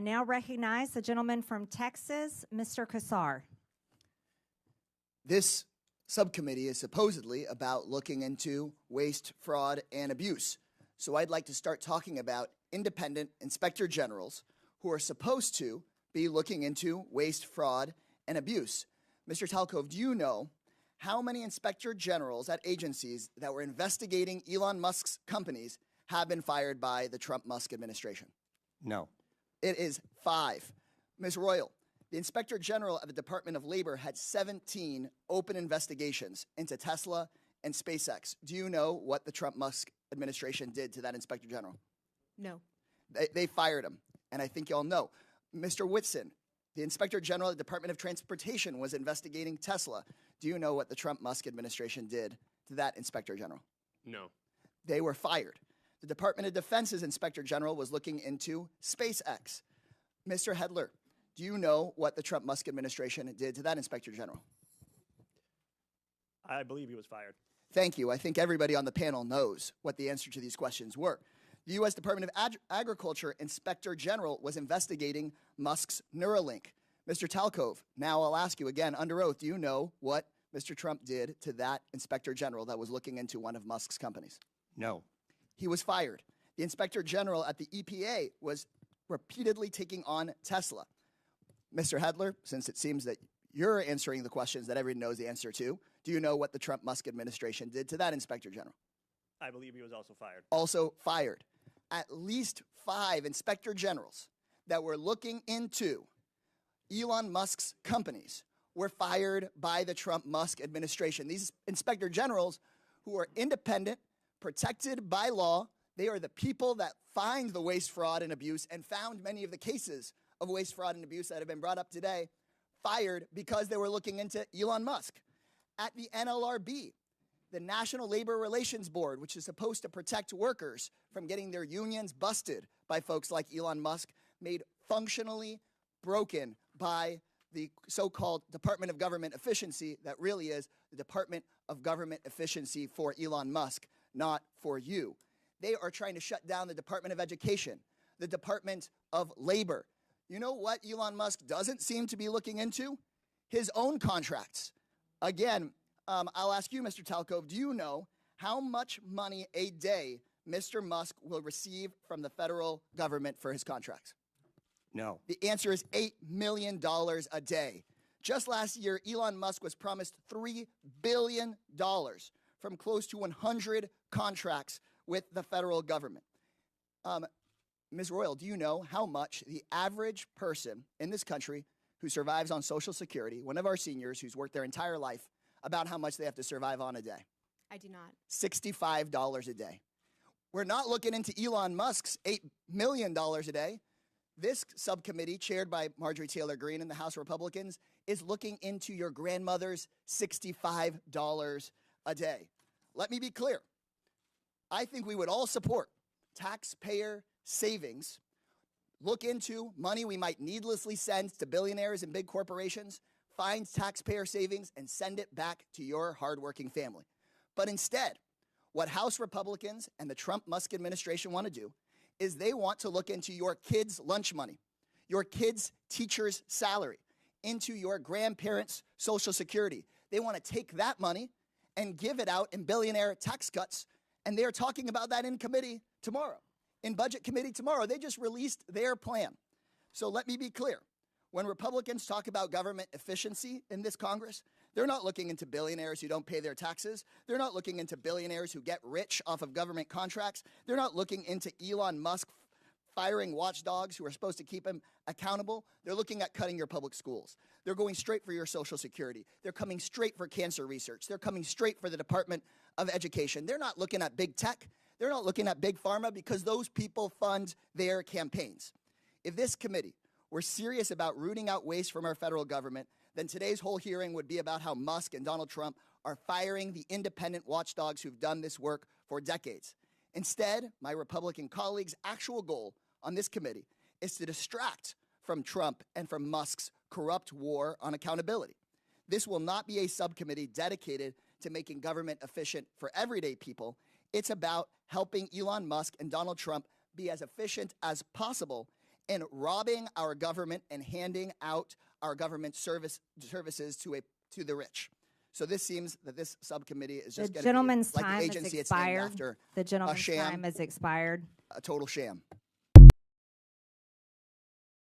now recognize the gentleman from Texas, Mr. Kassar. This subcommittee is supposedly about looking into waste, fraud, and abuse. So I'd like to start talking about independent inspector generals who are supposed to be looking into waste, fraud, and abuse. Mr. Talcove, do you know how many inspector generals at agencies that were investigating Elon Musk's companies have been fired by the Trump-Musk administration? No. It is 5. Ms. Royal, the Inspector General of the Department of Labor had 17 open investigations into Tesla and SpaceX. Do you know what the Trump-Musk administration did to that Inspector General? No. They fired him, and I think y'all know. Mr. Whitson, the Inspector General of the Department of Transportation was investigating Tesla. Do you know what the Trump-Musk administration did to that Inspector General? No. They were fired. The Department of Defense's Inspector General was looking into SpaceX. Mr. Hedler, do you know what the Trump-Musk administration did to that Inspector General? I believe he was fired. Thank you. I think everybody on the panel knows what the answer to these questions were. The U.S. Department of Agriculture Inspector General was investigating Musk's Neuralink. Mr. Talcove, now I'll ask you again under oath, do you know what Mr. Trump did to that Inspector General that was looking into one of Musk's companies? No. He was fired. The Inspector General at the EPA was repeatedly taking on Tesla. Mr. Hedler, since it seems that you're answering the questions that everyone knows the answer to, do you know what the Trump-Musk administration did to that Inspector General? I believe he was also fired. Also fired. At least 5 Inspector Generals that were looking into Elon Musk's companies were fired by the Trump-Musk administration. These Inspector Generals who are independent, protected by law, they are the people that find the waste, fraud, and abuse and found many of the cases of waste, fraud, and abuse that have been brought up today, fired because they were looking into Elon Musk. At the NLRB, the National Labor Relations Board, which is supposed to protect workers from getting their unions busted by folks like Elon Musk, made functionally broken by the so-called Department of Government Efficiency that really is the Department of Government Efficiency for Elon Musk, not for you. They are trying to shut down the Department of Education, the Department of Labor. You know what Elon Musk doesn't seem to be looking into? His own contracts. Again, I'll ask you, Mr. Talcove, do you know how much money a day Mr. Musk will receive from the federal government for his contracts? No. The answer is $8 million a day. Just last year, Elon Musk was promised $3 billion from close to 100 contracts with the federal government. Ms. Royal, do you know how much the average person in this country who survives on Social Security, one of our seniors who's worked their entire life, about how much they have to survive on a day? I do not. $65 a day. We're not looking into Elon Musk's $8 million a day. This subcommittee, chaired by Marjorie Taylor Greene and the House Republicans, is looking into your grandmother's $65 a day. Let me be clear. I think we would all support taxpayer savings, look into money we might needlessly send to billionaires and big corporations, find taxpayer savings, and send it back to your hardworking family. But instead, what House Republicans and the Trump-Musk administration want to do is they want to look into your kids' lunch money, your kids' teacher's salary, into your grandparents' Social Security. They want to take that money and give it out in billionaire tax cuts, and they're talking about that in committee tomorrow. In Budget Committee tomorrow, they just released their plan. So let me be clear. When Republicans talk about government efficiency in this Congress, they're not looking into billionaires who don't pay their taxes. They're not looking into billionaires who get rich off of government contracts. They're not looking into Elon Musk firing watchdogs who are supposed to keep him accountable. They're looking at cutting your public schools. They're going straight for your Social Security. They're coming straight for cancer research. They're coming straight for the Department of Education. They're not looking at big tech. They're not looking at big pharma because those people fund their campaigns. If this committee were serious about rooting out waste from our federal government, then today's whole hearing would be about how Musk and Donald Trump are firing the independent watchdogs who've done this work for decades. Instead, my Republican colleagues' actual goal on this committee is to distract from Trump and from Musk's corrupt war on accountability. This will not be a subcommittee dedicated to making government efficient for everyday people. It's about helping Elon Musk and Donald Trump be as efficient as possible and robbing our government and handing out our government services to the rich. So this seems that this subcommittee is just The going to be gentleman's like the time is agency it's named expired. after, The gentleman's sham. time is expired. a total sham.